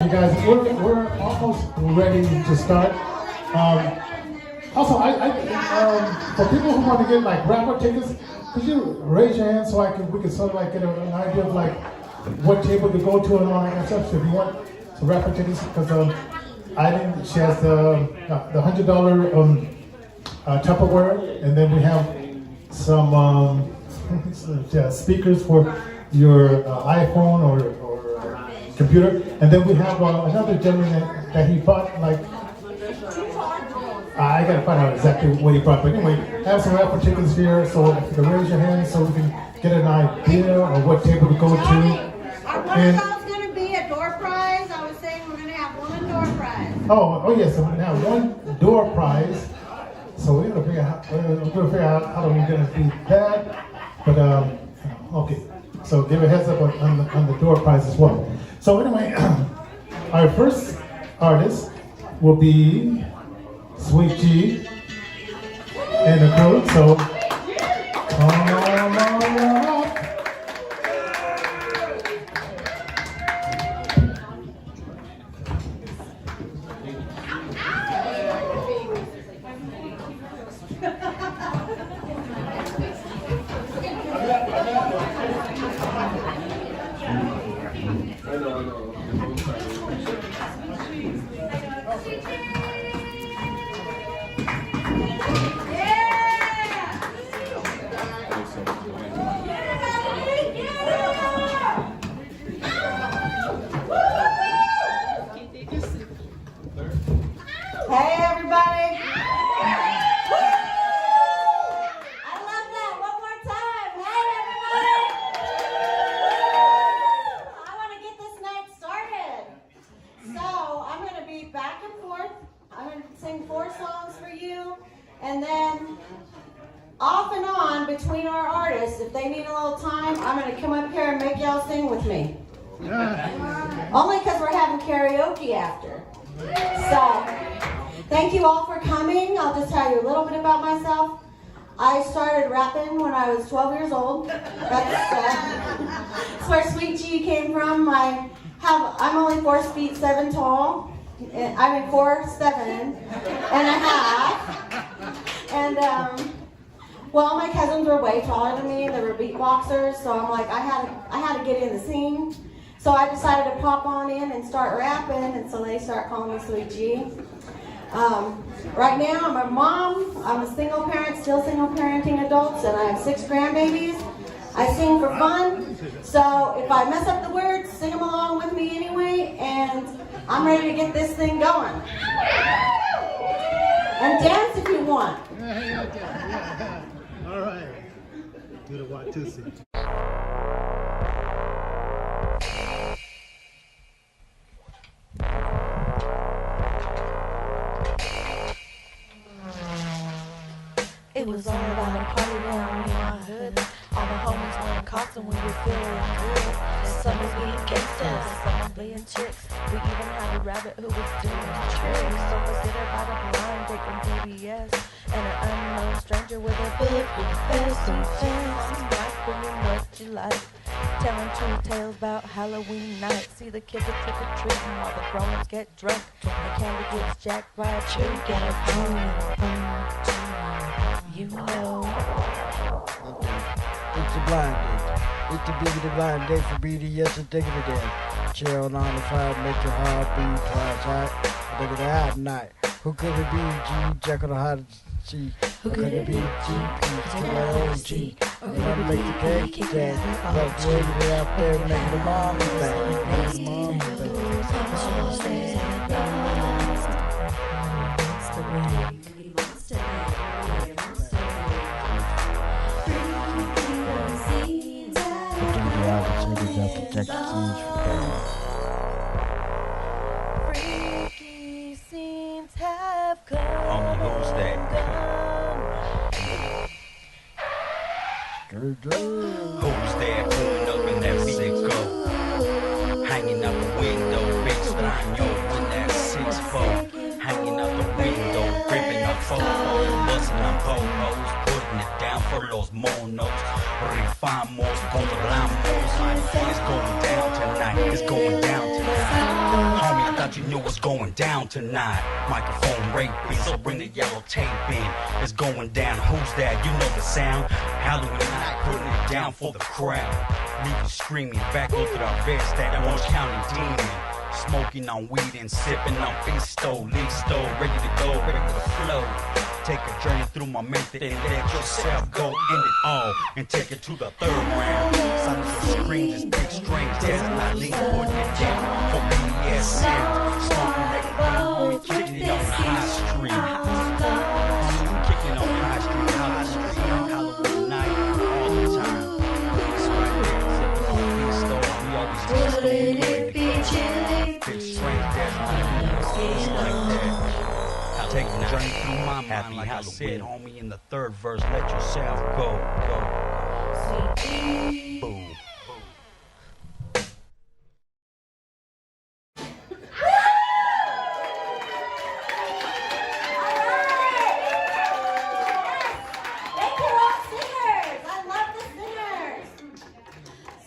You guys, we're almost ready to start. Also, for people who want to get like rapper tickets, could you raise your hand so we can sort of like get an idea of like what table to go to and all that kind of stuff. So if you want some rapper tickets, because she has the $100 Tupperware, and then we have some speakers for your iPhone or computer, and then we have another gentleman that he bought, like, I gotta find out exactly what he brought, but anyway, I have some raffle tickets here, so if you can raise your hand so we can get an idea of what table to go to. Our $100 is going to be a door prize. I was saying we're going to have one door prize. Oh yes, so we have one door prize, so we're gonna figure out how we're gonna do that, but okay, so give a heads up on the door prize as well. So anyway, our first artist will be Sweet G and the Krew. So come on up. Hey, everybody. I love that. One more time. Hey, everybody. I want to get this night started. So I'm going to be back and forth. I'm going to sing 4 songs for you. And then off and on between our artists, if they need a little time, I'm going to come up here and make y'all sing with me. Only because we're having karaoke after. So, thank you all for coming. I'll just tell you a little bit about myself. I started rapping when I was 12 years old. That's where Sweet G came from. I'm only 4 feet 7 tall. I mean 4'7" and a half. And well, my cousins were way taller than me. They were beatboxers, so I'm like, I had to get in the scene. So I decided to pop on in and start rapping, and so they start calling me Sweet G. Right now, I'm a mom. I'm a single parent, still single parenting adults, and I have 6 grandbabies. I sing for fun, so if I mess up the words, sing them along with me anyway, and I'm ready to get this thing going. And dance if you want. All right. Do the 1, 2, 3. It was all about a party down in my hood. All the homies wearing costume, we were feeling good. Some was being gangsters, some was being chicks. We even had a rabbit who was doing tricks. So considered by the blind, taking PBS. And an unknown stranger with a bulletproof vest and fancy black women what you like. Telling true tales about Halloween night. See the kids are trick-or-treating while the grown-ups get drunk. The candy gets jacked by a tree. Get a phone. You know. It's a blind date. It's the biggest blind date for BDS and taking it in. Chill 9 to 5, make your heart beat twice hot. Look at that night. Who could it be? G, Jekyll, how to see? Who could it be? G, I'm gonna make the cake dance. But you're out there making the mom dance. Freaky scenes have come. Who's that? Who's there pulling up in that Mexico? Hanging out the window, big Strano in that 6'4". Hanging out the window, gripping up photos, busting on photos, putting it down for los monos. Rifamos, controlamos. It's going down tonight. It's going down tonight. thought you knew what's going down tonight. Microphone raping, so bring the yellow tape in. It's going down, who's that? You know the sound. Halloween night, putting it down for the crowd. Leaving screaming, back up to our best, that Orange County demon. Smoking on weed and sipping on Fisto, Listo, ready to go, ready for the flow. Take a journey through my method and let yourself go. End it all and take it to the third round. Silence your screams is big strange. There's not lean putting it down for BDSM. Smoking that green, we kicking it on High Street. Kicking on High Street, Halloween night, all the time. It's right there, sipping on Fisto. We always just big strange. There's not lean like that. Taking a journey through my mind, like I said, homie, in the third verse, let yourself go. Boom.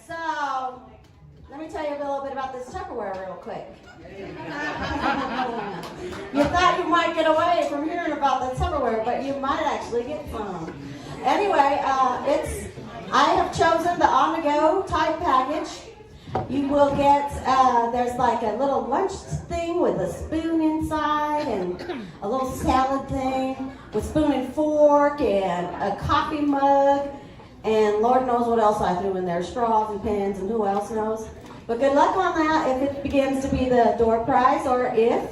So, let me tell you a little bit about this Tupperware real quick. You thought you might get away from hearing about the Tupperware, but you might actually get some. Anyway, I have chosen the on-the-go type package. You will get, there's like a little lunch thing with a spoon inside and a little salad thing with spoon and fork and a coffee mug and Lord knows what else I threw in there, straws and pens and who else knows. But good luck on that if it begins to be the door prize or if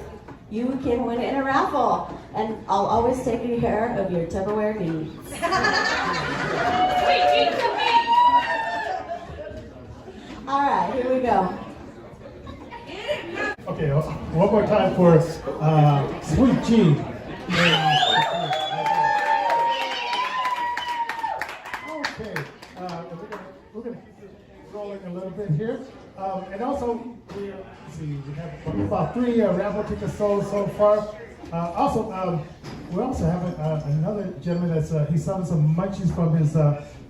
you can win it in a raffle. And I'll always take care of your Tupperware needs. All right, here we go. Okay, one more time for Sweet G. Okay, we're gonna keep it rolling a little bit here. And also, we have about 3 raffle tickets sold so far. We also have another gentleman that's he's selling some munchies from his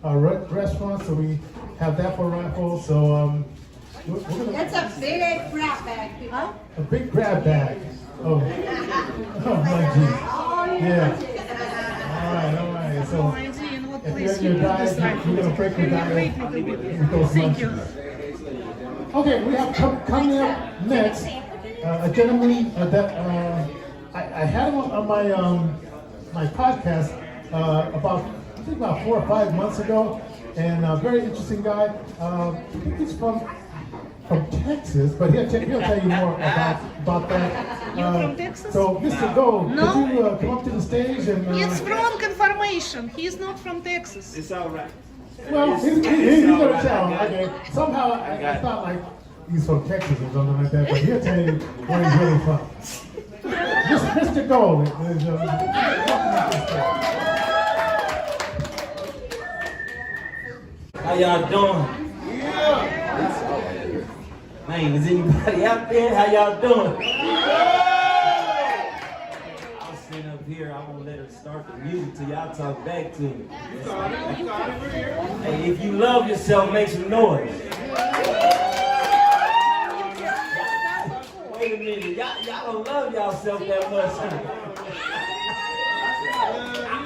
restaurant, so we have that for raffle. So we're gonna. It's a big grab bag. Huh? A big grab bag. Oh munchies. Yeah. All right. So if you're in your diet, you're gonna break your diet with those munchies. Okay, we have coming up next a gentleman that I had him on my podcast about 4 or 5 months ago, and a very interesting guy. He's from Texas, but he'll tell you more about that. You're from Texas? So, Mr. Gold, No. could you come up to the stage and? It's wrong information. He's not from Texas. It's all right. Well, he's gonna tell. Okay. Somehow I thought like he's from Texas or something like that, but he'll tell you where he's really from. Mr. Gold. How y'all doing? Man, is anybody out there? How y'all doing? I'll sit up here. I won't let her start the music till y'all talk back to me. Hey, if you love yourself, make some noise. Wait a minute. Y'all don't love yourself that much, huh?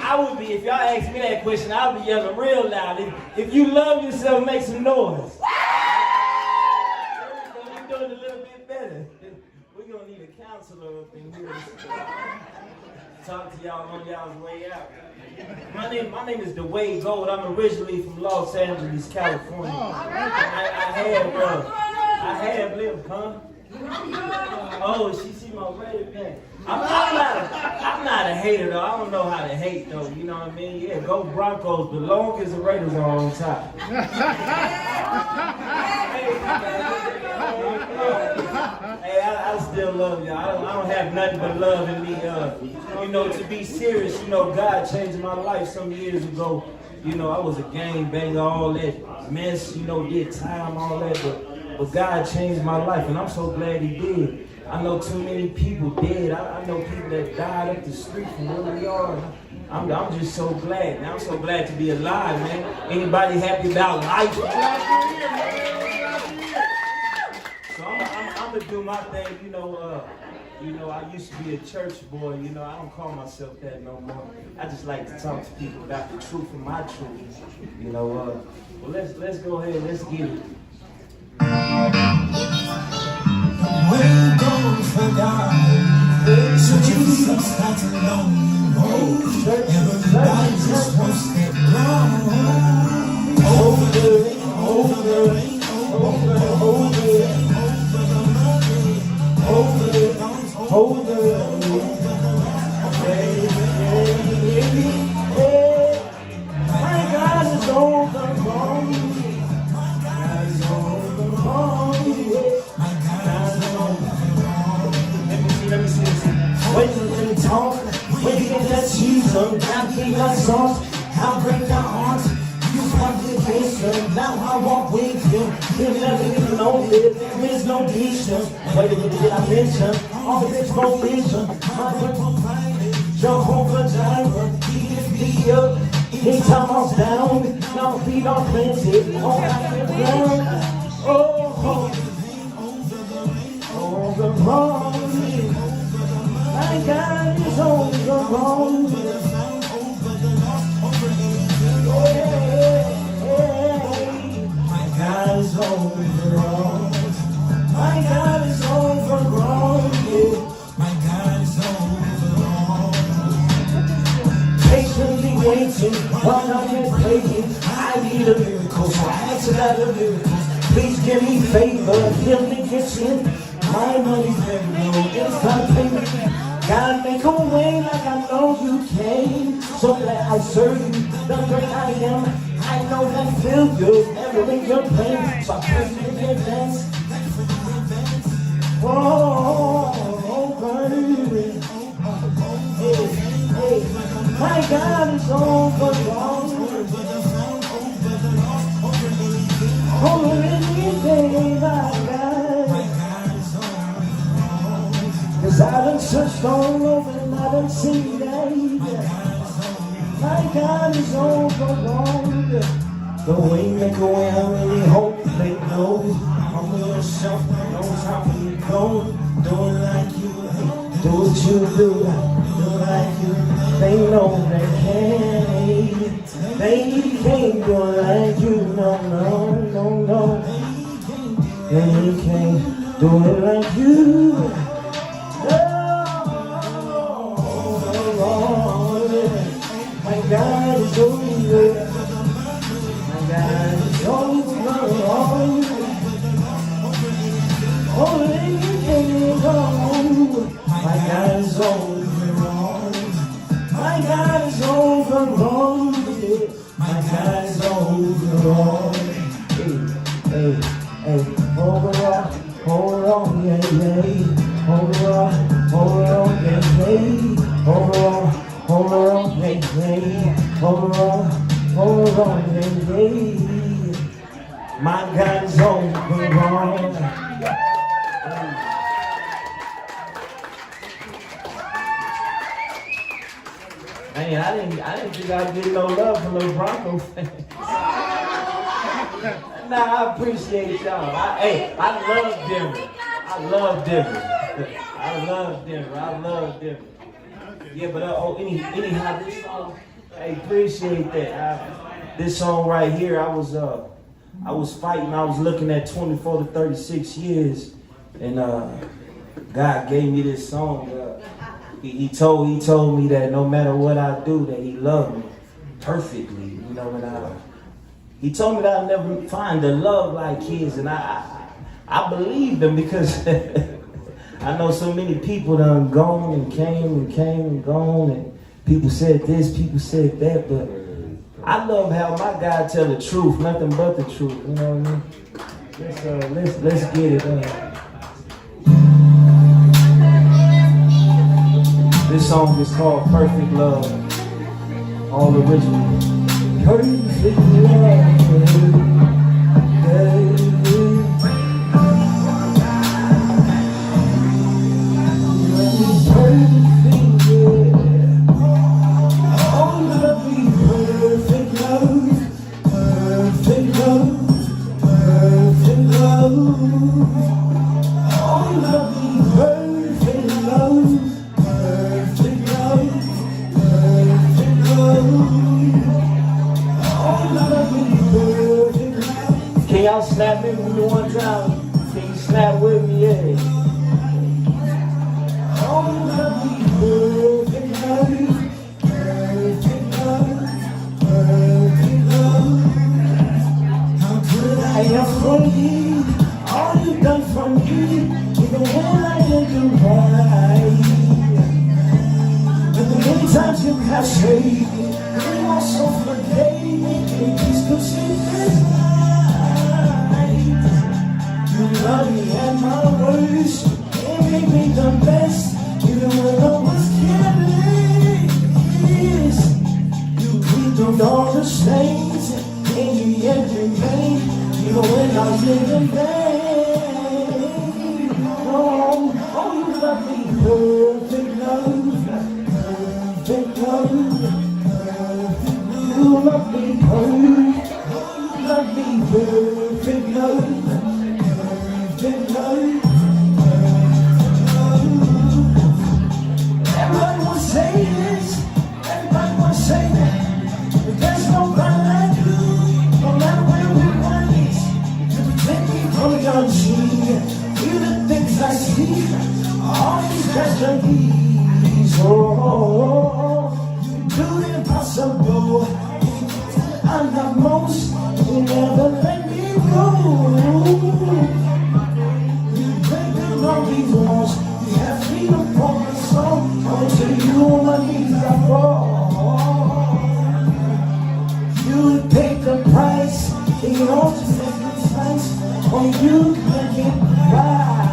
I would be, if y'all ask me that question, I'll be yelling real loud. If you love yourself, make some noise. We're doing a little bit better. We're gonna need a counselor up in here. Talk to y'all on y'all's way out. My name is Dewade Gold. I'm originally from Los Angeles, California. I have lived, huh? Oh, she see my red pen. I'm not a hater though. I don't know how to hate though. You know what I mean? Yeah, go Broncos, but long as the Raiders are on top. Hey, I still love y'all. I don't have nothing but love in me. You know, to be serious, you know, God changed my life some years ago. You know, I was a gang banger, all that mess, you know, did time, all that, but God changed my life, and I'm so glad He did. I know too many people dead. I know people that died up the street from where we are. I'm just so glad. Man. I'm so glad to be alive, man. Anybody happy about life? So I'm gonna do my thing. I used to be a church boy. I don't call myself that no more. I just like to talk to people about the truth and my truth. Well, let's go ahead. Let's get it. We're going for God. So Jesus got to know you. Everybody just wants that wrong. Over my God is over wrong. My God is over wrong. My God is over wrong. Let me see. When you talk, when you get that cheese on, I think I sauce, how great thou art. You want the patience, now I walk with you. There never is no lip, there is no distance. Wait a minute, did I mention? All the bitch won't vision. My provider, Jehovah Jireh, he lift me up. Anytime I was down, now feet are planted on the ground. Over wrong. My God is over wrong. My God is overgrown. My God is overgrown. My God is overgrown. Patiently waiting while I get praying. I need a miracle, so I ask about a miracle. Please give me favor, heal the kitchen. My money's very low, it's time to pay. God make a way like I know you can. So that I serve you, the great I am. I know that feels good, never in your pain. So I pray you in advance. Oh, baby. Hey, my God is overwhelmed. Oh, anything my God. 'Cause I done searched all over and I done seen that. My God is overwhelmed. The way make a way, I really hope they know. I'm a yourself, knows how you go. Do it like you, do what you do. Do it like you, they know they can't. They can't do it like you, no. They can't do it like you. My God is over. My God is over. Oh, anything wrong. My God is over. My God is over. My God is over. Hey, overall, yeah. Overall, yeah. Overall, yeah. My God is overall. Man, I didn't think I'd get no love from those Broncos fans. Nah, I appreciate y'all. I love Denver. Yeah, but anyhow, this song, hey, appreciate that. This song right here, I was fighting. I was looking at 24 to 36 years, and God gave me this song. He told me that no matter what I do, that He loved me perfectly. And He told me that I'll never find a love like His, and I believed Him because I know so many people done gone and came and gone, and people said this, people said that, but I love how my God tell the truth, nothing but the truth. You know what I mean? Let's get it. This song is called Perfect Love, all original. Perfect love. Oh, why. But the many times you have strayed, you also forgave me, and you still sleep at night. You love me at my worst, and made me the best, even when I was careless. You cleaned all the stains, and you yet remain, even when I was living bad. Oh, you love me perfect love, perfect love. You love me perfect, you love me perfect love, perfect love. Everybody will say this, everybody will say that, but there's nobody like you, no matter where we run this, you protect me from your cheek. You the things I see, all these tragedies. Oh, you do the impossible. I love most, you never let me go. You break down all these walls, you have freedom for my soul. Until you on my knees I fall. You paid the price, and you don't just make me slice. Oh, you make it right.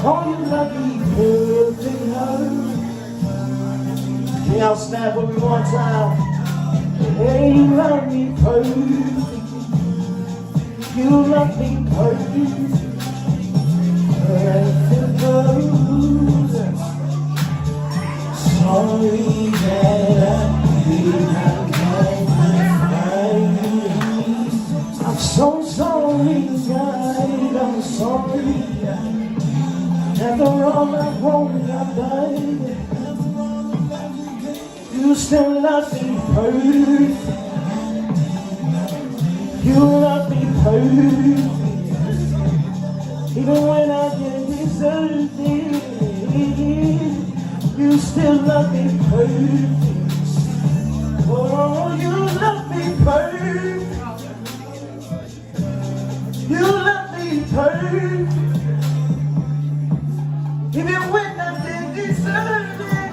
Oh, you love me perfect love. Can y'all snap with me one time? Hey, you love me perfect. You love me perfect. Perfect love. Sorry that I did not know. I'm so sorry, God, I'm sorry. After all that wrong I've done, you still love me perfect. You love me perfect. Even when I didn't deserve it, you still love me perfect. Oh, you love me perfect. You love me perfect. Even when I didn't deserve it.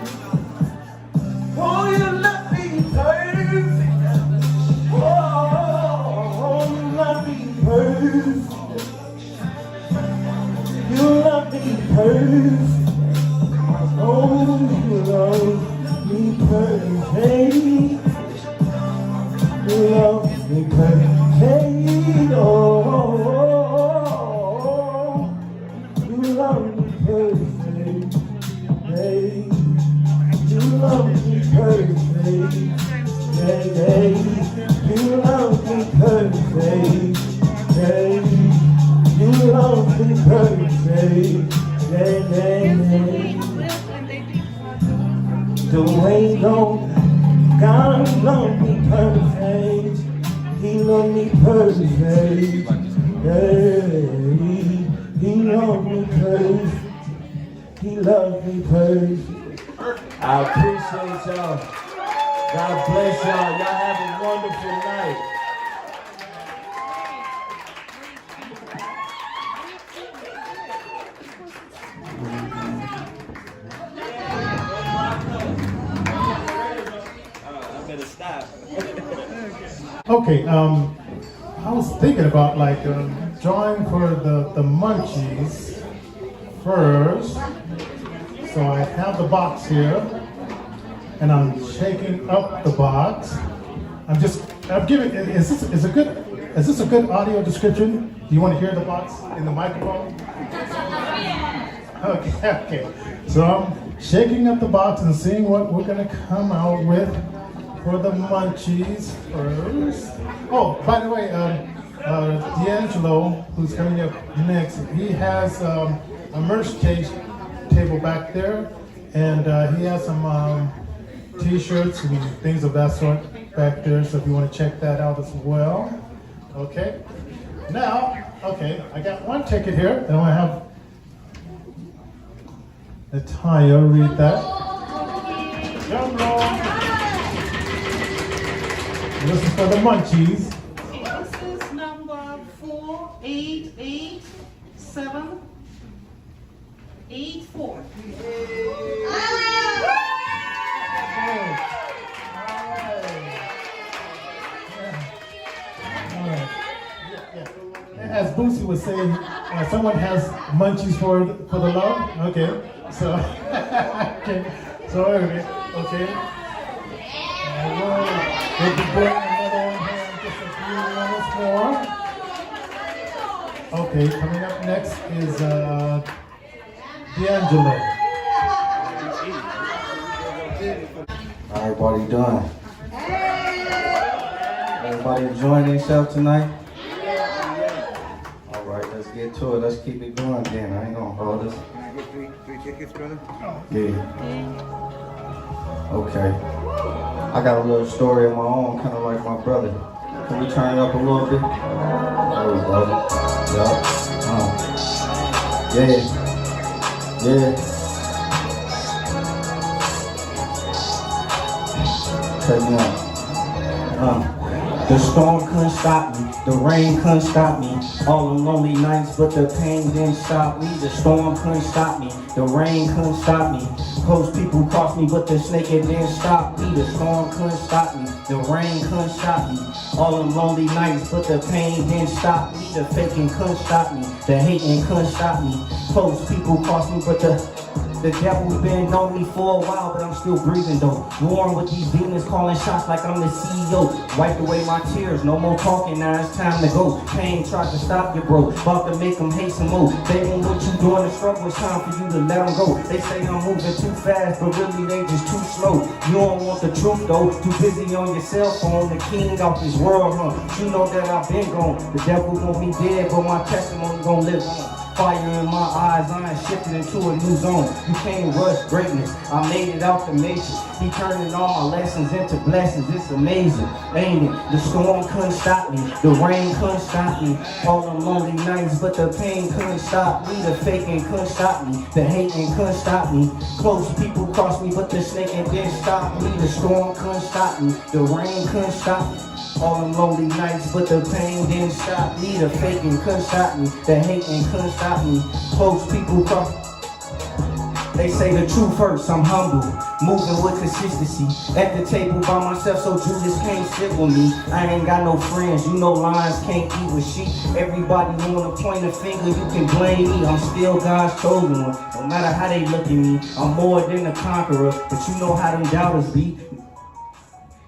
Oh, you love me perfect. Oh, you love me perfect. You love me perfect. Oh, you love me perfect. You love me perfect. Oh, you love me perfect. You love me perfect. You love me perfect. You love me perfect. Dewade Gold, God loved me perfect. He loved me perfect. He loved me perfect. He loved me perfect. I appreciate y'all. God bless y'all. Y'all have a wonderful night. Okay, I was thinking about like drawing for the munchies first. So I have the box here, and I'm shaking up the box. I'm giving. Is this a good audio description? Do you want to hear the box in the microphone? Okay. So I'm shaking up the box and seeing what we're gonna come out with for the munchies first. Oh, by the way, Deangelo, who's coming up next, he has a merch table back there, and he has some t-shirts and things of that sort back there, so if you want to check that out as well. Okay, now, I got one ticket here, and I have Natalia read that. Drum roll. This is for the munchies. This is number 4887. 8-4. As Boosie was saying, someone has munchies for the love. Okay, so okay, so okay, okay. We'll be bringing another one here in just a few minutes more. Okay, coming up next is Deangelo. All right, what are you doing? Everybody enjoying themselves tonight? All right, let's get to it. Let's keep it going then. I ain't gonna hold us. Three tickets, brother? Yeah. Okay. I got a little story of my own, kind of like my brother. Can we turn it up a little bit? There we go. Yup. Yeah. Yeah. Check me out. The storm couldn't stop me, the rain couldn't stop me. All the lonely nights, but the pain didn't stop me. The storm couldn't stop me, the rain couldn't stop me. Close people crossed me, but the snake it didn't stop me. The storm couldn't stop me, the rain couldn't stop me. All the lonely nights, but the pain didn't stop me. The faking couldn't stop me, the hating couldn't stop me. Close people crossed me, but the devil's been on me for a while, but I'm still breathing though. Warm with these demons calling shots like I'm the CEO. Wiped away my tears, no more talking, now it's time to go. Pain tried to stop you, bro, about to make them hate some more. They ain't what you doing, the struggle, it's time for you to let them go. They say I'm moving too fast, but really they just too slow. You don't want the truth though, too busy on your cell phone. The king out this world, huh? You know that I've been gone. The devil gon' be dead, but my testimony gon' live on. Fire in my eyes, I ain't shifted into a new zone. You can't rush greatness, I made it out the matrix. He turning all my lessons into blessings, it's amazing, ain't it? The storm couldn't stop me, the rain couldn't stop me. All the lonely nights, but the pain couldn't stop me. The faking couldn't stop me, the hating couldn't stop me. Close people crossed me, but the snake it didn't stop me. The storm couldn't stop me, the rain couldn't stop me. All them lonely nights, but the pain didn't stop me. The faking couldn't stop me, the hating couldn't stop me. Close people cross. They say the truth hurts, I'm humble, moving with consistency. At the table by myself, so Judas can't sit with me. I ain't got no friends, you know lions can't eat with sheep. Everybody wanna point a finger, you can blame me. I'm still God's chosen one, no matter how they look at me. I'm more than a conqueror, but you know how them doubters be.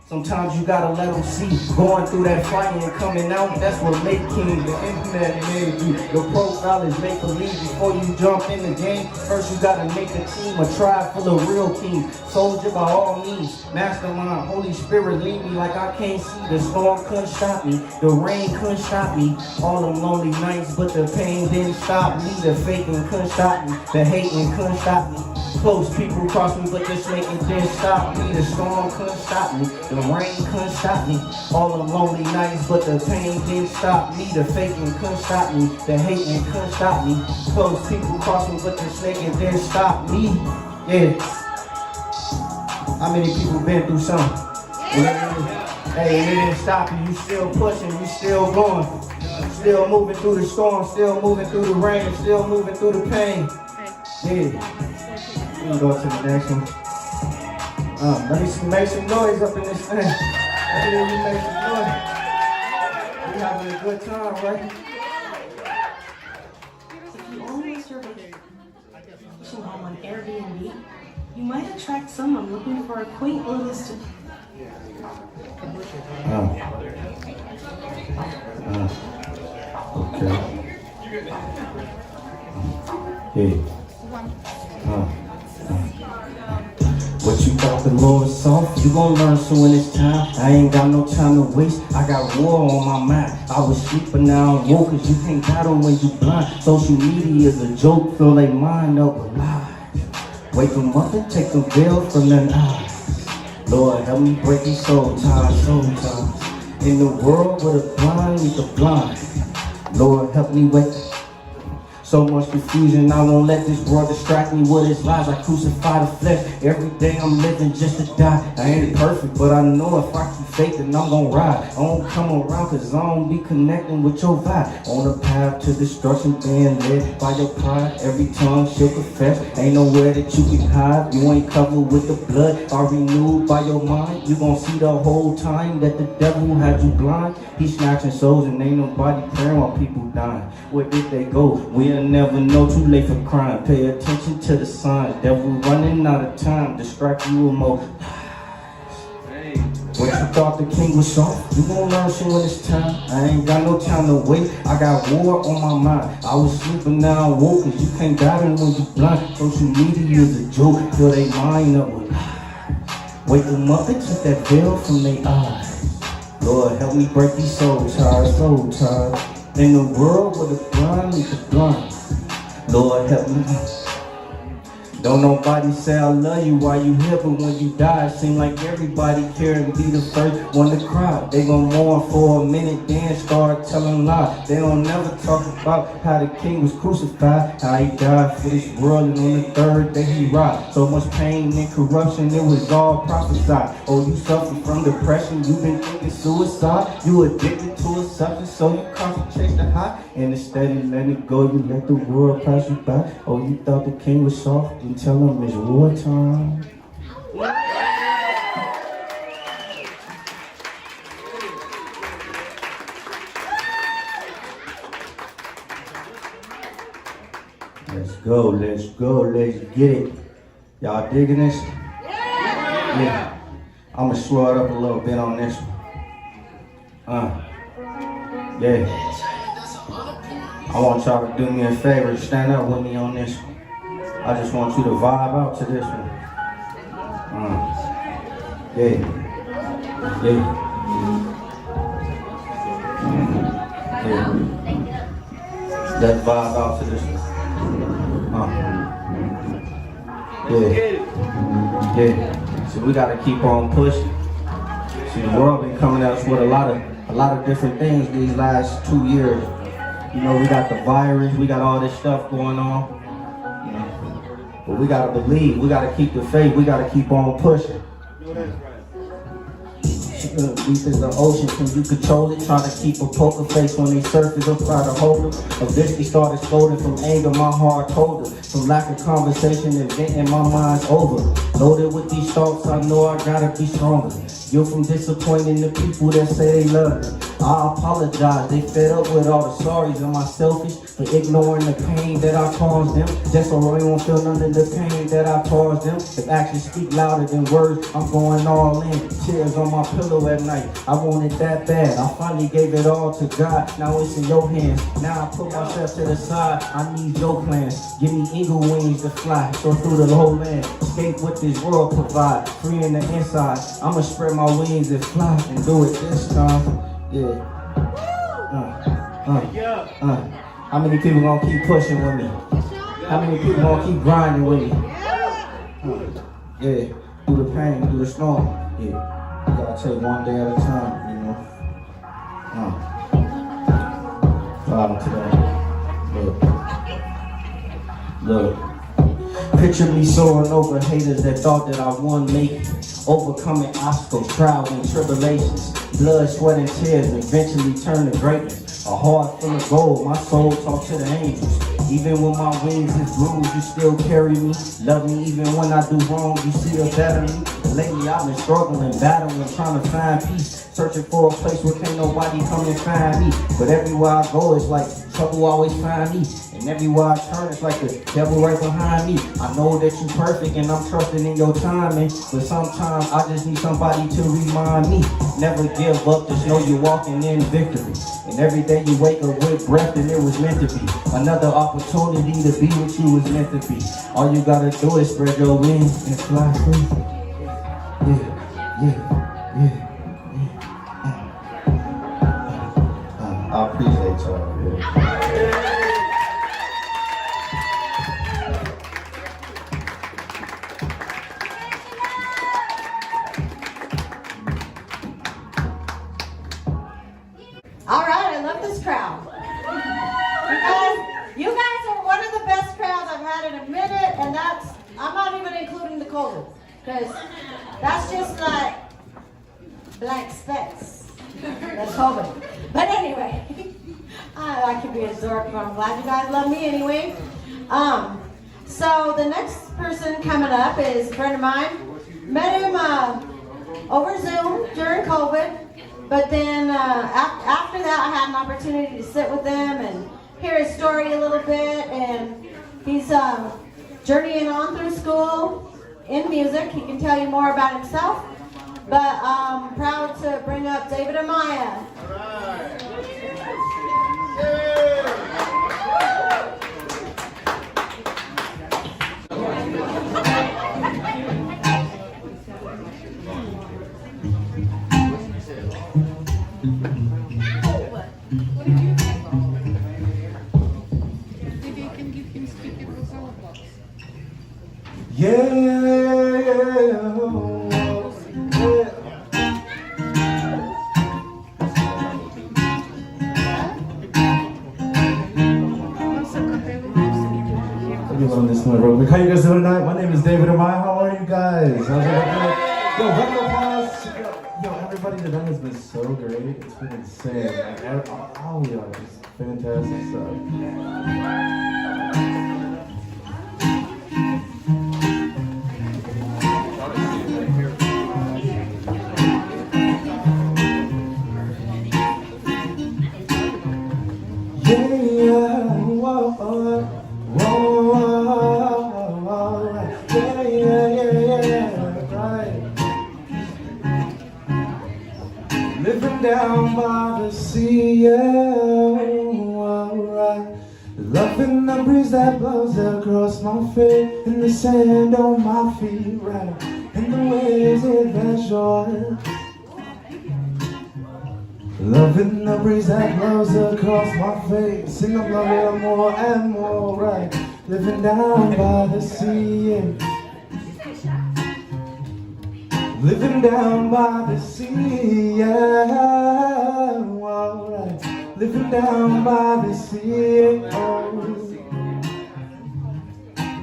Sometimes you gotta let them see. Going through that fighting and coming out, that's what make king. The internet made you. Your profile is make believe before you jump in the game. First you gotta make a team, a tribe full of real kings. Soldier by all means, mastermind, Holy Spirit lead me like I can't see. The storm couldn't stop me, the rain couldn't stop me. All them lonely nights, but the pain didn't stop me. The faking couldn't stop me, the hating couldn't stop me. Close people crossed me, but the snake it didn't stop me. The storm couldn't stop me, the rain couldn't stop me. All the lonely nights, but the pain didn't stop me. The faking couldn't stop me, the hating couldn't stop me. Close people crossed me, but the snake it didn't stop me. Yeah. How many people been through something? Hey, and it didn't stop you. You still pushing, you still going. Still moving through the storm, still moving through the rain, still moving through the pain. Yeah. We can go to the next one. Let me make some noise up in this thing. Let me make some noise. We having a good time, right? If you only list your vacation home on Airbnb, you might attract someone looking for a quaint little Okay. Hey. What you thought the Lord soft, you gon' learn soon in this time. I ain't got no time to waste, I got war on my mind. I was asleep but now I'm woke, cause you can't battle when you blind. Social media is a joke, fill they mind up with lies. Wake them up and take the veil from their eyes. Lord help me break these soul ties, soul ties. In the world where the blind lead the blind. Lord help me wake. So much confusion, I won't let this world distract me with its lies. I crucify the flesh, every day I'm living just to die. I ain't perfect, but I know if I keep faith, then I'm gon' ride. I don't come around cause I don't be connecting with your vibe. On the path to destruction, being led by your pride. Every tongue shall confess, ain't nowhere that you can hide. You ain't covered with the blood, or renewed by your mind. You gon' see the whole time that the devil had you blind. He's snatching souls and ain't nobody praying while people dying. Where did they go? We'll never know, too late for crying. Pay attention to the signs. Devil running out of time, distract you with more. What you thought the king was soft? You gon' learn soon when it's time. I ain't got no time to wait, I got war on my mind. I was sleeping, now I'm woke, cause you can't guide them when you blind. Social media is a joke, fill they mind up with wake them up and take that veil from their eyes. Lord, help me break these soul ties, soul ties. In the world where the blind lead the blind. Lord, help me. Don't nobody say I love you while you here, but when you die, it seem like everybody care and be the first one to cry. They gon' mourn for a minute, then start telling lies. They don't never talk about how the king was crucified, how he died for this world, and on the third day he rise. So much pain and corruption, it was all prophesied. Oh, you suffer from depression, you been thinking suicide. You addicted to a substance, so you concentrate the high. And instead of letting it go, you let the world pass you by. Oh, you thought the king was soft? Tell him it's wartime. Let's go, let's go, let's get it. Y'all digging this? Yeah. I'm gonna slow it up a little bit on this one. Yeah. I want y'all to do me a favor, stand up with me on this one. I just want you to vibe out to this one. Yeah. Yeah. Yeah. Let's vibe out to this one. Yeah. Yeah. So we gotta keep on pushing. See, the world been coming at us with a lot of different things these last 2 years. You know, we got the virus, we got all this stuff going on. But we gotta believe, we gotta keep the faith, we gotta keep on pushing. Deep as the ocean, can you control it? Try to keep a poker face when they surface, I'll try to hold them. Eventually started scolding from anger, my heart told her. From lack of conversation and venting, my mind's over. Loaded with these thoughts, I know I gotta be stronger. You're from disappointing the people that say they love me. I apologize, they fed up with all the sorries. Am I selfish for ignoring the pain that I caused them? Just so they won't feel none of the pain that I caused them. If actions speak louder than words, I'm going all in. Tears on my pillow at night, I want it that bad. I finally gave it all to God, now it's in your hands. Now I put myself to the side, I need your plans. Give me eagle wings to fly, so through the whole land. Escape what this world provide, free in the inside. I'ma spread my wings and fly, and do it this time. Yeah. How many people gonna keep pushing with me? How many people gonna keep grinding with me? Yeah. Through the pain, through the storm. Yeah. You gotta take one day at a time, you know. Vibe to that. Look. Picture me soaring over haters that thought that I won making. Overcoming obstacles, trials and tribulations. Blood, sweat and tears eventually turn to greatness. A heart full of gold, my soul talk to the angels. Even when my wings is bruised, you still carry me. Love me even when I do wrong, you still better me. Lately I've been struggling, battling, trying to find peace. Searching for a place where can't nobody come and find me. But everywhere I go, it's like trouble always find me. And everywhere I turn, it's like the devil right behind me. I know that you perfect and I'm trusting in your timing. But sometimes I just need somebody to remind me. Never give up, just know you're walking in victory. And every day you wake up with breath and it was meant to be. Another opportunity to be what you was meant to be. All you gotta do is spread your wings and fly free. Yeah. I appreciate y'all. All right, I love this crowd. Because you guys are had in a minute, and I'm not even including the COVID, because that's just like blank specs. That's COVID. But anyway, I can be a dork, but I'm glad you guys love me anyway. So the next person coming up is a friend of mine. Met him over Zoom during COVID, but then after that I had an opportunity to sit with him and hear his story a little bit, and he's journeying on through school in music. He can tell you more about himself, but I'm proud to bring up David Amaya. All right. How you guys doing tonight? My name is David Amaya. How are you guys? How's everybody? Yo, round of applause. Yo, everybody tonight has been so great. It's been insane. All y'all just fantastic stuff. Down by the sea, alright. Loving the breeze that blows across my face, and the sand on my feet, right, and the waves in the shore. Loving the breeze that blows across my face, and I'm loving it more and more, right. Living down by the sea, living down by the sea, yeah, alright. Living down by the sea, oh.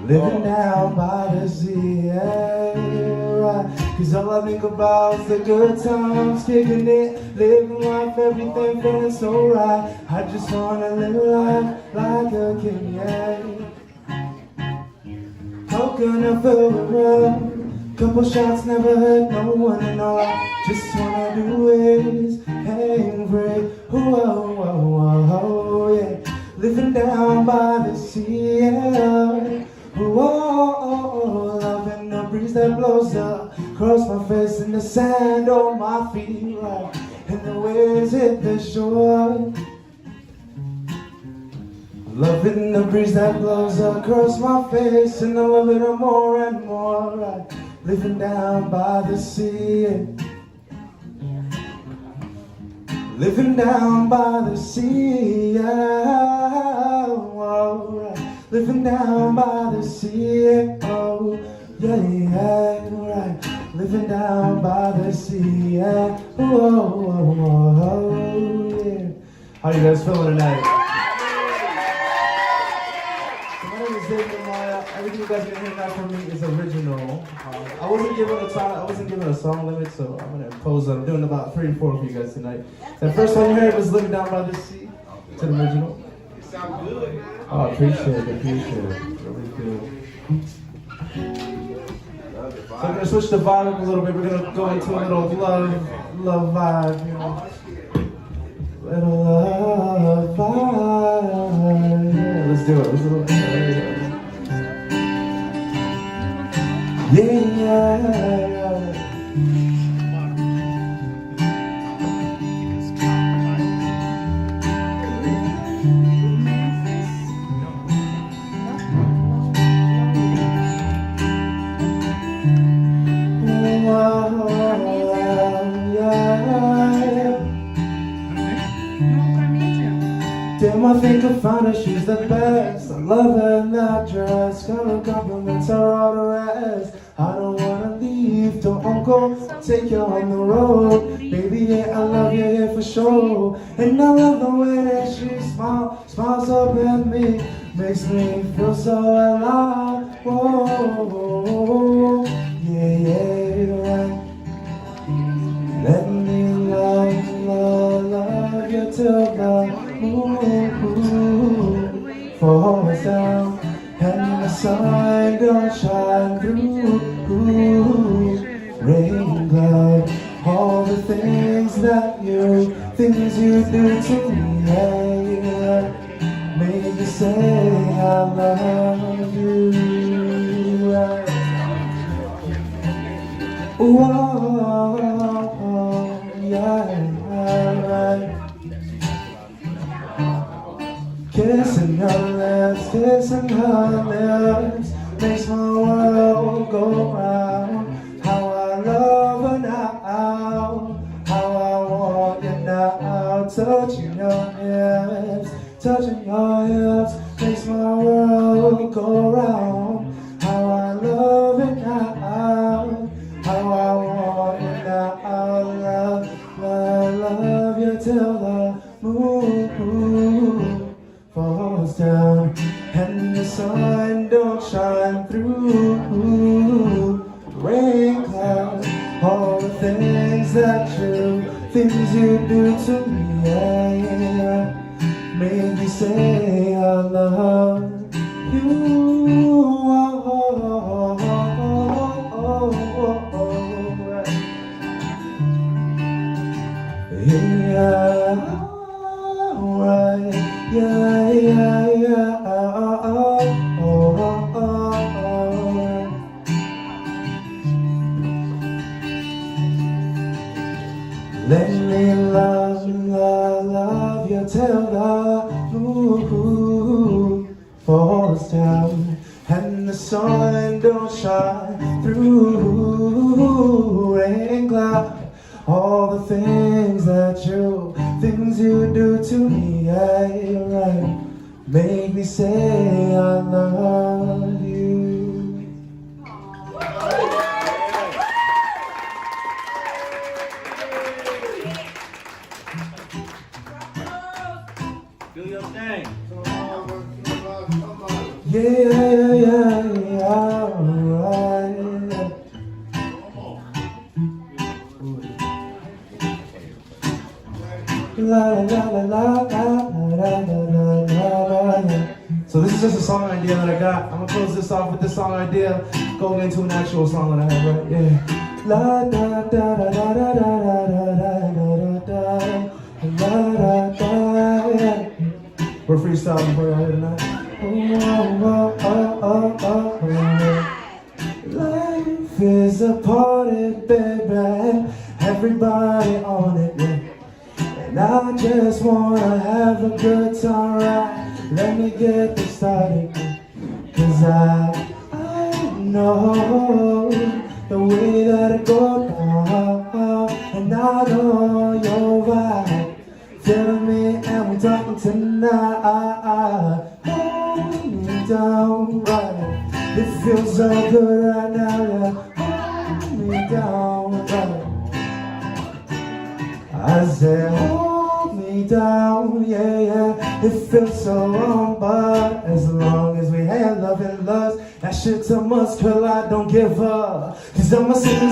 Living down by the sea, yeah, right. Cause all I think about is the good times, kicking it, living life, everything feeling so right. I just wanna live life like a king, yeah. Coconut filled with rum. Couple shots never hurt no one, and all I just wanna do is hang free. Oh, yeah. Living down by the sea, yeah. Oh, loving the breeze that blows across my face, and the sand on my feet, right, and the waves hit the shore. Loving the breeze that blows across my face, and I love it more and more, right. Living down by the sea, living down by the sea, yeah, oh, right. Living down by the sea, oh, yeah, yeah, right. Living down by the sea, yeah, oh, yeah. How you guys feeling tonight? Everything you guys are gonna hear now from me is original. I wasn't given a song limit, so I'm gonna impose on. I'm doing about 3 or 4 for you guys tonight. The first one you heard was "Living Down by the Sea." It's an original. You sound good. Oh, appreciate it. Really good. So we're gonna switch the vibe up a little bit. We're gonna go into a little love vibe, you know. Little love vibe. Yeah, let's do it. Let's do it. Yeah. Damn, I think I found her, she's the best. I love her in that dress. Got her compliments, are all the rest. I don't wanna leave till Uncle take you on the road. Baby, yeah, I love you here for sure. And I love the way that she smiles up at me. makes me feel so alive. Whoa, yeah, right. Let me love you till the moon falls down and the sun don't shine through. Rain cloud, all the things you do to me, yeah, make me say I love you. Whoa, yeah. Kissing her lips makes my world go round. How I love her now, how I want you now. Touching your hips makes my world go round. How I love it now, how I want you now. Love you till the moon falls down and the sun don't shine through. Rain clouds, all the things you do to me, yeah, make me say I love you. Yeah, right, yeah. Let me love you till the moon falls down and the sun don't shine through. Rain cloud, all the things you do to me, yeah, right, make me say I love you. Do your thing. Yeah, alright. La la la la la la la la. So this is just a song idea that I got. I'm gonna close this off with this song idea, going into an actual song that I have, right? Yeah. La da da da da da da da da da. We're freestyling for y'all here tonight. Life is a party, baby. Everybody on it, yeah. And I just wanna have a good time, right? Let me get this started, 'cause I know the way that it goes down, and I know your vibe. Feeling me and we're talking tonight. Hold me down, right? It feels so good right now, yeah. Hold me down, right? I said, hold me down, yeah. It feels so wrong, but as long as we have love and lust, that shit's a must, girl, I don't give up. 'Cause I'm a singer,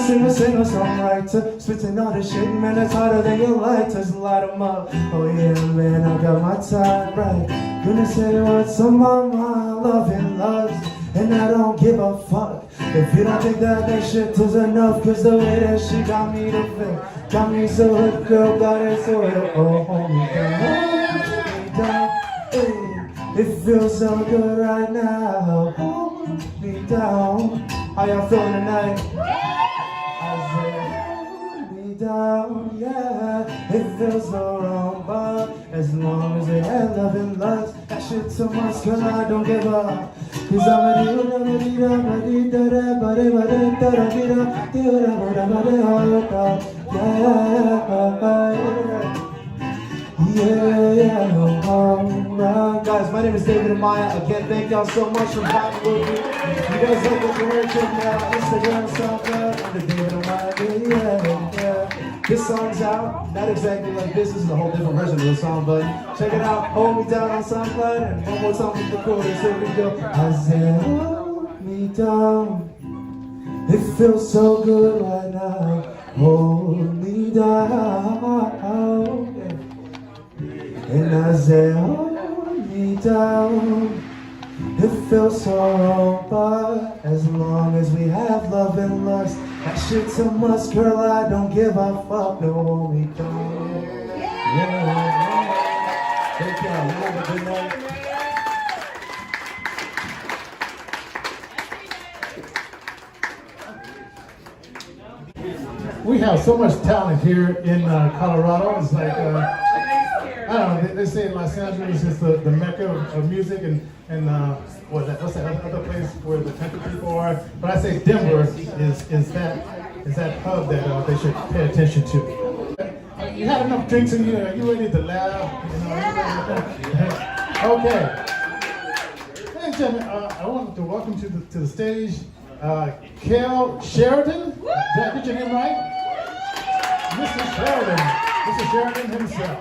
songwriter, spitting all this shit, man, it's harder than your lighters, light 'em up. Oh yeah, man, I got my time right. Gonna say what's on my mind, love and lust, and I don't give a fuck if you don't think that shit is enough. 'Cause the way that shit got me to feel, got me so hooked, girl, got it so hooked. Oh, hold me down, hey. It feels so good right now. Hold me down. How y'all feeling tonight? I said, hold me down, yeah. It feels so wrong, but as long as they have love and lust, that shit's so much, girl, I don't give up. 'Cause I'm a guys, my name is David Amaya. Again, thank y'all so much for vibing with me. If you guys like what you heard, check me out on Instagram, SoundCloud, under David Amaya. This song's out, not exactly like this is a whole different version of the song, but check it out. Hold Me Down on SoundCloud, and one more time with the chorus. Here we go. I said, hold me down. It feels so good right now. Hold me down. And I said, hold me down. It feels so wrong, but as long as we have love and lust, that shit's a must, girl. I don't give a fuck. No, hold me down. Yeah. Thank y'all. Have a good night. We have so much talent here in Colorado. It's like, I don't know, they say Los Angeles is the mecca of music, and what's that other place where the country people are? But I say Denver is that hub that they should pay attention to. You had enough drinks in you, you ready to laugh, Okay. Ladies and gentlemen, I want to welcome to the stage Cal Sheridan. Did I get your name right? Mr. Sheridan himself.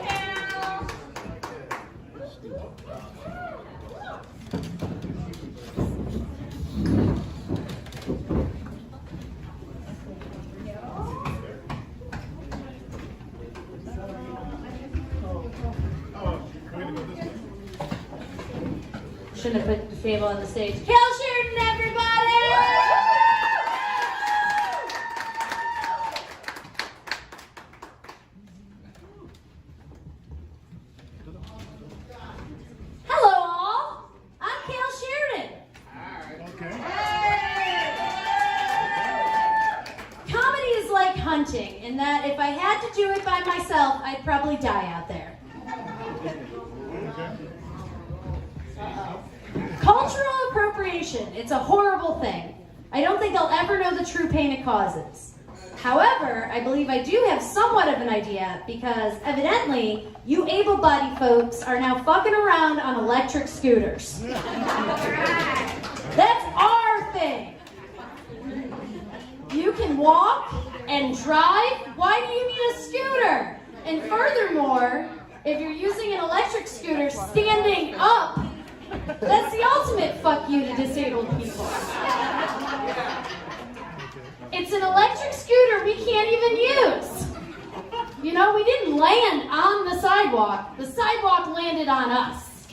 Shouldn't have put the table on the stage. Cal Sheridan, everybody! Hello, all. I'm Cal Sheridan. Okay. Comedy is like hunting, in that if I had to do it by myself, I'd probably die out there. Cultural appropriation, it's a horrible thing. I don't think I'll ever know the true pain it causes. However, I believe I do have somewhat of an idea, because evidently, you able-bodied folks are now fucking around on electric scooters. That's our thing. You can walk and drive. Why do you need a scooter? And furthermore, if you're using an electric scooter standing up, that's the ultimate fuck you to disabled people. It's an electric scooter we can't even use. You know, we didn't land on the sidewalk. The sidewalk landed on us.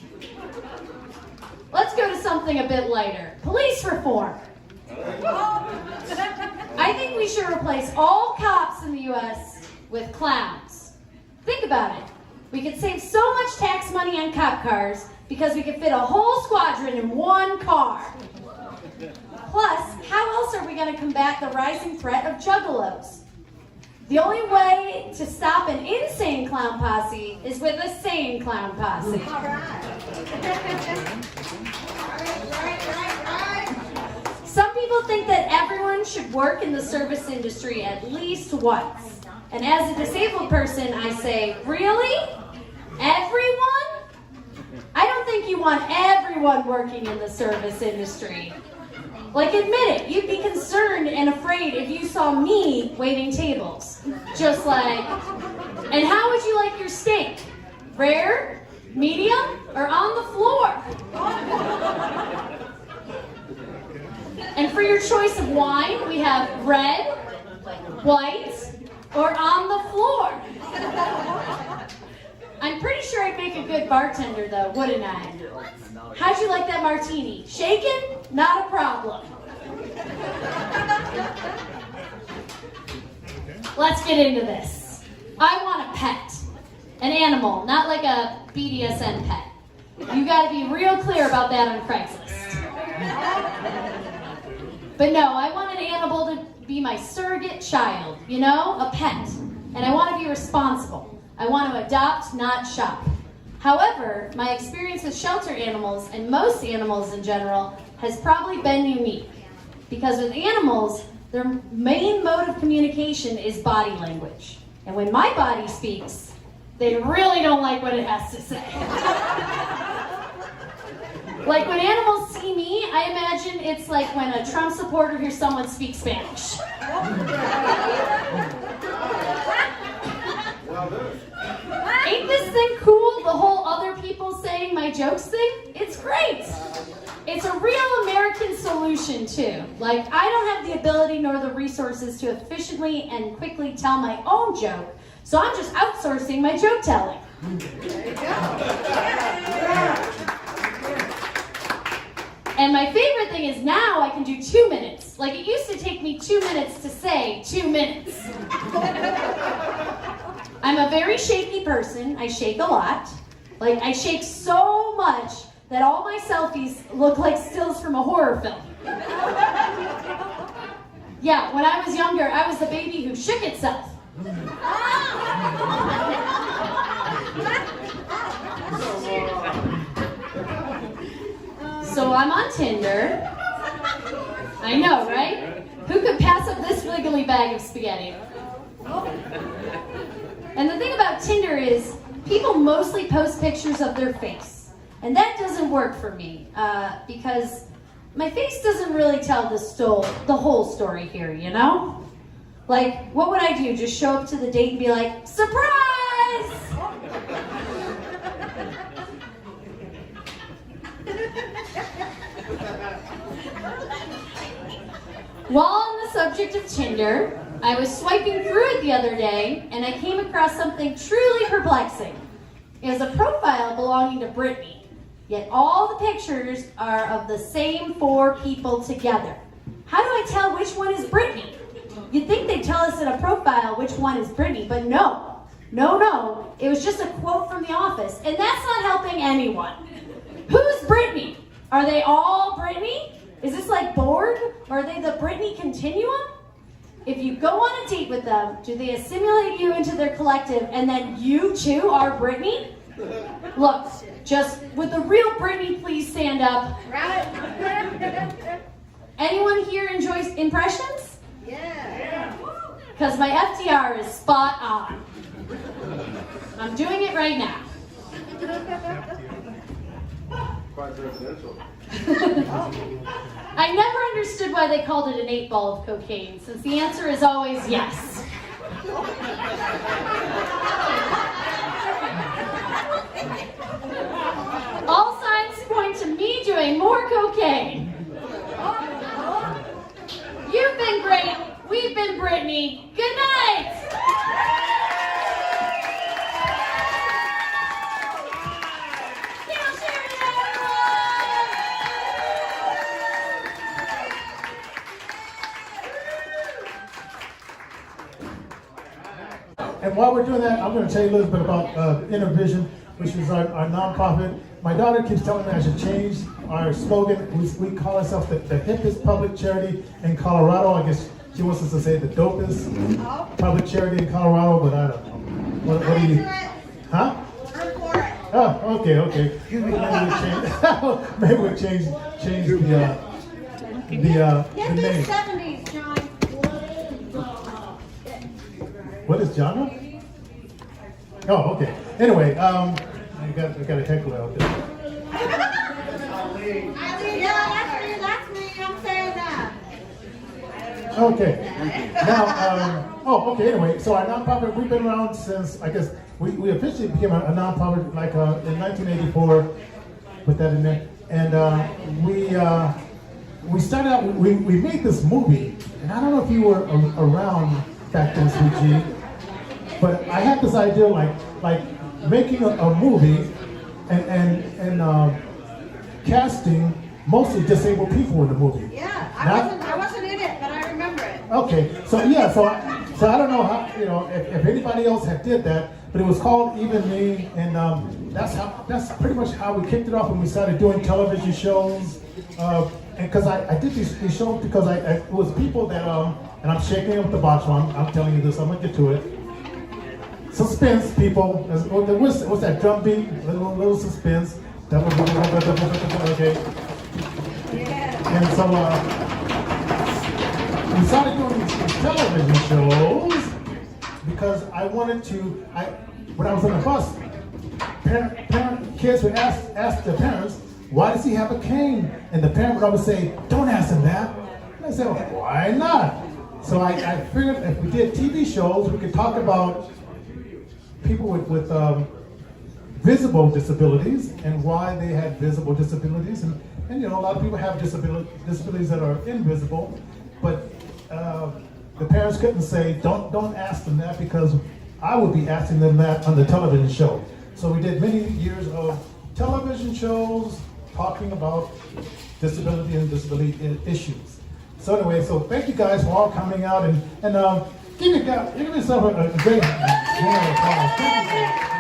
Let's go to something a bit lighter. Police reform. I think we should replace all cops in the U.S. with clowns. Think about it. We could save so much tax money on cop cars because we could fit a whole squadron in one car. Plus, how else are we going to combat the rising threat of juggalos? The only way to stop an insane clown posse is with a sane clown posse. All right. Some people think that everyone should work in the service industry at least once. And as a disabled person, I say, really? Everyone? I don't think you want everyone working in the service industry. Like, admit it, you'd be concerned and afraid if you saw me waiting tables. Just like, and how would you like your steak? Rare, medium, or on the floor? And for your choice of wine, we have red, white, or on the floor. I'm pretty sure I'd make a good bartender though, wouldn't I? How'd you like that martini? Shaken? Not a problem. Let's get into this. I want a pet. An animal, not like a BDSM pet. You gotta be real clear about that on Craigslist. But no, I want an animal to be my surrogate child, you know, a pet. And I want to be responsible. I want to adopt, not shop. However, my experience with shelter animals, and most animals in general, has probably been unique. Because with animals, their main mode of communication is body language. And when my body speaks, they really don't like what it has to say. Like when animals see me, I imagine it's like when a Trump supporter hears someone speak Spanish. my jokes thing, it's great. It's a real American solution too. Like, I don't have the ability nor the resources to efficiently and quickly tell my own joke, so I'm just outsourcing my joke telling. There you go. And my favorite thing is now I can do 2 minutes. Like, it used to take me 2 minutes to say 2 minutes. I'm a very shaky person. I shake a lot. Like, I shake so much that all my selfies look like stills from a horror film. Yeah, when I was younger, I was the baby who shook itself. So I'm on Tinder. I know, right? Who could pass up this wiggly bag of spaghetti? And the thing about Tinder is, people mostly post pictures of their face. And that doesn't work for me, because my face doesn't really tell the whole story here, you know? Like, what would I do? Just show up to the date and be like, surprise! While on the subject of Tinder, I was swiping through it the other day, and I came across something truly perplexing. It was a profile belonging to Brittany, yet all the pictures are of the same 4 people together. How do I tell which one is Brittany? You'd think they'd tell us in a profile which one is Brittany, but no. No. It was just a quote from The Office, and that's not helping anyone. Who's Brittany? Are they all Brittany? Is this like Borg? Or are they the Brittany continuum? If you go on a date with them, do they assimilate you into their collective and then you too are Brittany? Look, just would the real Brittany please stand up? Anyone here enjoys impressions? Yeah. Because my FDR is spot on. I'm doing it right now. I never understood why they called it an 8-ball of cocaine, since the answer is always yes. All signs point to me doing more cocaine. You've been great. We've been Brittany. Good night. Cal Sheridan, And while we're doing that, I'm going to tell you a little bit about Innervision, which is our nonprofit. My daughter keeps telling me I should change our slogan. We call ourselves the hippest public charity in Colorado. I guess she wants us to say the dopest public charity in Colorado, but I don't know. What do you? Huh? Oh, okay. Maybe we'll change the name. 70s, John. What is genre? Oh, okay. Anyway, I got a heckler out there. Yeah, that's me. I'm saying that. Okay. Now, okay. Anyway, so our nonprofit, we've been around since, I guess, we officially became a nonprofit like in 1984. Put that in there. And we started out. We made this movie, and I don't know if you were around back then, Sweet G, but I had this idea like making a movie and casting mostly disabled people in the movie. Yeah, I wasn't in it, but I remember it. Okay, so I don't know how, if anybody else had did that, but it was called Even Me, and that's pretty much how we kicked it off when we started doing television shows. And because I did these shows because it was people that and I'm shaking up the box one. I'm telling you this. I'm gonna get to it. Suspense, people. What's that drum beat? Little suspense. Okay. And so we started doing these television shows because I wanted to. When I was on the bus, kids would ask their parents, "Why does he have a cane?" And the parent would always say, "Don't ask him that." And I said, well, "Why not?" So I figured if we did TV shows, we could talk about people with visible disabilities and why they had visible disabilities. And you know, a lot of people have disabilities that are invisible, but the parents couldn't say, don't ask them that, because I would be asking them that on the television show. So we did many years of television shows talking about disability and disability issues. So anyway, so thank you guys for all coming out and give yourself a great round of applause. Thank you.